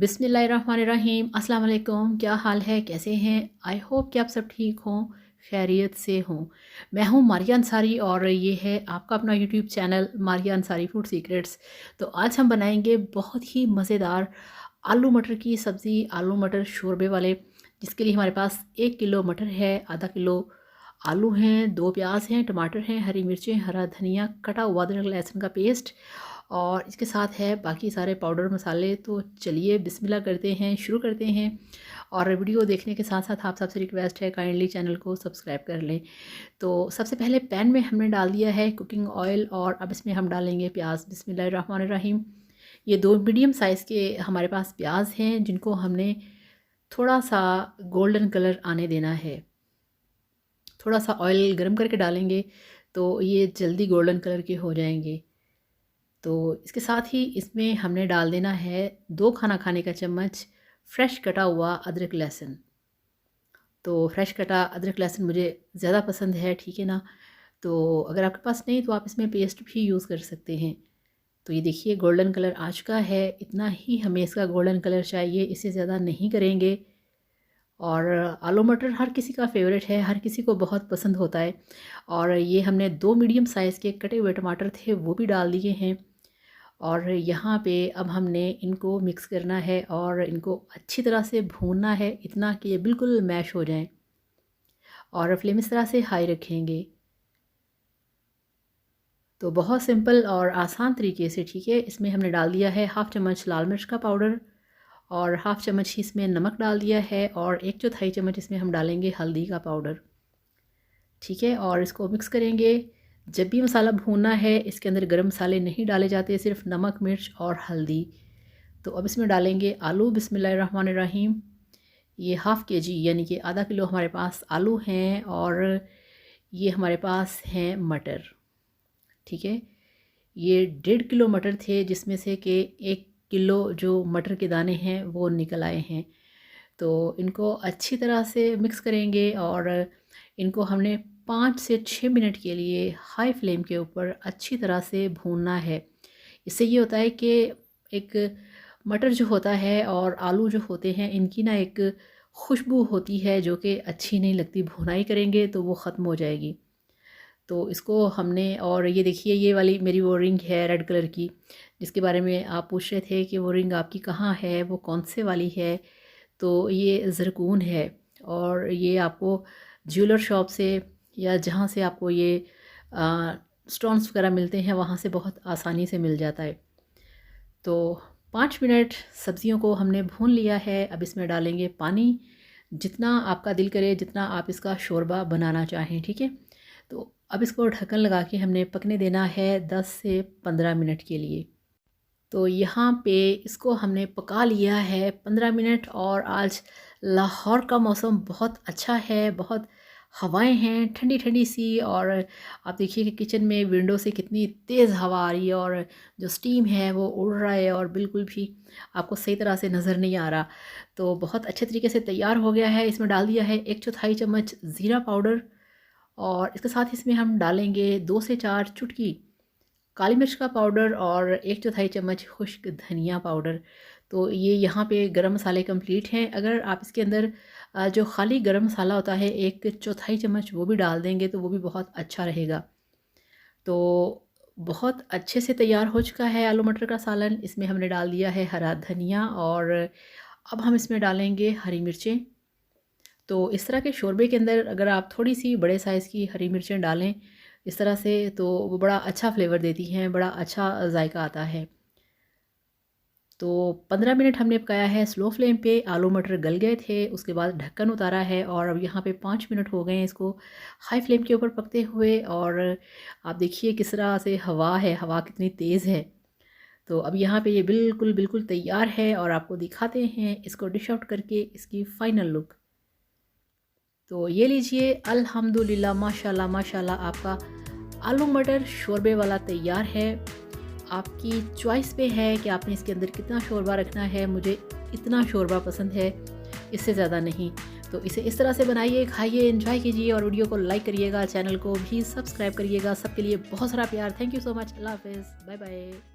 बिस्मिल्लाहिर्रहमानिर्रहीम। अस्सलाम वालेकुम। क्या हाल है, कैसे हैं? आई होप कि आप सब ठीक हों, खैरियत से हों। मैं हूं मारिया अंसारी और ये है आपका अपना YouTube channel Maria Ansari food secrets. तो आज हम बनाएंगे बहुत ही मज़ेदार आलू मटर की सब्ज़ी, आलू मटर शोरबे वाले, जिसके लिए हमारे पास 1 किलो मटर है, आधा किलो आलू हैं, 2 प्याज हैं, टमाटर हैं, हरी मिर्चें, हरा धनिया, कटा हुआ अदरक लहसुन का पेस्ट और इसके साथ है बाकी सारे पाउडर मसाले। तो चलिए बिस्मिल्लाह करते हैं, शुरू करते हैं। और वीडियो देखने के साथ साथ आप सबसे रिक्वेस्ट है काइंडली चैनल को सब्सक्राइब कर लें। तो सबसे पहले पैन में हमने डाल दिया है कुकिंग ऑयल और अब इसमें हम डालेंगे प्याज। बिस्मिल्लाहिर्रहमानिर्रहीम। ये 2 मीडियम साइज़ के हमारे पास प्याज हैं, जिनको हमने थोड़ा सा गोल्डन कलर आने देना है। थोड़ा सा ऑयल गर्म करके डालेंगे तो ये जल्दी गोल्डन कलर के हो जाएंगे। तो इसके साथ ही इसमें हमने डाल देना है 2 खाना खाने का चम्मच फ्रेश कटा हुआ अदरक लहसुन। तो फ्रेश कटा अदरक लहसुन मुझे ज़्यादा पसंद है, ठीक है ना। तो अगर आपके पास नहीं तो आप इसमें पेस्ट भी यूज़ कर सकते हैं। तो ये देखिए गोल्डन कलर आ चुका है, इतना ही हमें इसका गोल्डन कलर चाहिए, इससे ज़्यादा नहीं करेंगे। और आलू मटर हर किसी का फेवरेट है, हर किसी को बहुत पसंद होता है। और ये हमने 2 मीडियम साइज़ के कटे हुए टमाटर थे वो भी डाल दिए हैं। और यहाँ पे अब हमने इनको मिक्स करना है और इनको अच्छी तरह से भूनना है, इतना कि ये बिल्कुल मैश हो जाएं। और फ्लेम इस तरह से हाई रखेंगे। तो बहुत सिंपल और आसान तरीके से, ठीक है। इसमें हमने डाल दिया है 1/2 चम्मच लाल मिर्च का पाउडर और 1/2 चम्मच ही इसमें नमक डाल दिया है और 1/4 चम्मच इसमें हम डालेंगे हल्दी का पाउडर, ठीक है। और इसको मिक्स करेंगे। जब भी मसाला भूनना है इसके अंदर गरम मसाले नहीं डाले जाते, सिर्फ नमक मिर्च और हल्दी। तो अब इसमें डालेंगे आलू। बिस्मिल्लाहिर्रहमानिर्रहीम। ये 1/2 kg यानी कि आधा किलो हमारे पास आलू हैं और ये हमारे पास हैं मटर, ठीक है। ये 1.5 किलो मटर थे, जिसमें से कि 1 किलो जो मटर के दाने हैं वो निकल आए हैं। तो इनको अच्छी तरह से मिक्स करेंगे और इनको हमने 5 से 6 मिनट के लिए हाई फ्लेम के ऊपर अच्छी तरह से भूनना है। इससे ये होता है कि एक मटर जो होता है और आलू जो होते हैं, इनकी ना एक खुशबू होती है जो कि अच्छी नहीं लगती, भुनाई करेंगे तो वो ख़त्म हो जाएगी। तो इसको हमने, और ये देखिए ये वाली मेरी वो रिंग है रेड कलर की, जिसके बारे में आप पूछ रहे थे कि वो रिंग आपकी कहाँ है, वो कौन से वाली है। तो ये ज़रकून है और ये आपको ज्वेलर शॉप से या जहाँ से आपको ये स्टोन्स वगैरह मिलते हैं वहाँ से बहुत आसानी से मिल जाता है। तो 5 मिनट सब्जियों को हमने भून लिया है। अब इसमें डालेंगे पानी, जितना आपका दिल करे, जितना आप इसका शोरबा बनाना चाहें, ठीक है। तो अब इसको ढक्कन लगा के हमने पकने देना है 10 से 15 मिनट के लिए। तो यहाँ पे इसको हमने पका लिया है 15 मिनट। और आज लाहौर का मौसम बहुत अच्छा है, बहुत हवाएं हैं ठंडी ठंडी सी। और आप देखिए कि किचन में विंडो से कितनी तेज़ हवा आ रही है और जो स्टीम है वो उड़ रहा है और बिल्कुल भी आपको सही तरह से नज़र नहीं आ रहा। तो बहुत अच्छे तरीके से तैयार हो गया है। इसमें डाल दिया है 1/4 चम्मच ज़ीरा पाउडर और इसके साथ इसमें हम डालेंगे 2 से 4 चुटकी काली मिर्च का पाउडर और 1/4 चम्मच खुश्क धनिया पाउडर। तो ये यहाँ पे गरम मसाले कंप्लीट हैं। अगर आप इसके अंदर जो खाली गरम मसाला होता है 1/4 चम्मच वो भी डाल देंगे तो वो भी बहुत अच्छा रहेगा। तो बहुत अच्छे से तैयार हो चुका है आलू मटर का सालन। इसमें हमने डाल दिया है हरा धनिया और अब हम इसमें डालेंगे हरी मिर्चें। तो इस तरह के शोरबे के अंदर अगर आप थोड़ी सी बड़े साइज़ की हरी मिर्चें डालें इस तरह से, तो वो बड़ा अच्छा फ्लेवर देती हैं, बड़ा अच्छा जायका आता है। तो 15 मिनट हमने पकाया है स्लो फ्लेम पे। आलू मटर गल गए थे, उसके बाद ढक्कन उतारा है और अब यहाँ पे 5 मिनट हो गए हैं इसको हाई फ्लेम के ऊपर पकते हुए। और आप देखिए किस तरह से हवा है, हवा कितनी तेज़ है। तो अब यहाँ पे ये बिल्कुल बिल्कुल तैयार है और आपको दिखाते हैं इसको डिश आउट करके इसकी फ़ाइनल लुक। तो ये लीजिए, अल्हम्दुलिल्लाह, माशाल्लाह माशाल्लाह, आपका आलू मटर शोरबे वाला तैयार है। आपकी चॉइस पे है कि आपने इसके अंदर कितना शोरबा रखना है। मुझे इतना शोरबा पसंद है, इससे ज़्यादा नहीं। तो इसे इस तरह से बनाइए, खाइए, एंजॉय कीजिए और वीडियो को लाइक करिएगा, चैनल को भी सब्सक्राइब करिएगा। सबके लिए बहुत सारा प्यार। Thank you so much. अल्लाह हाफ़िज़, बाय बाय।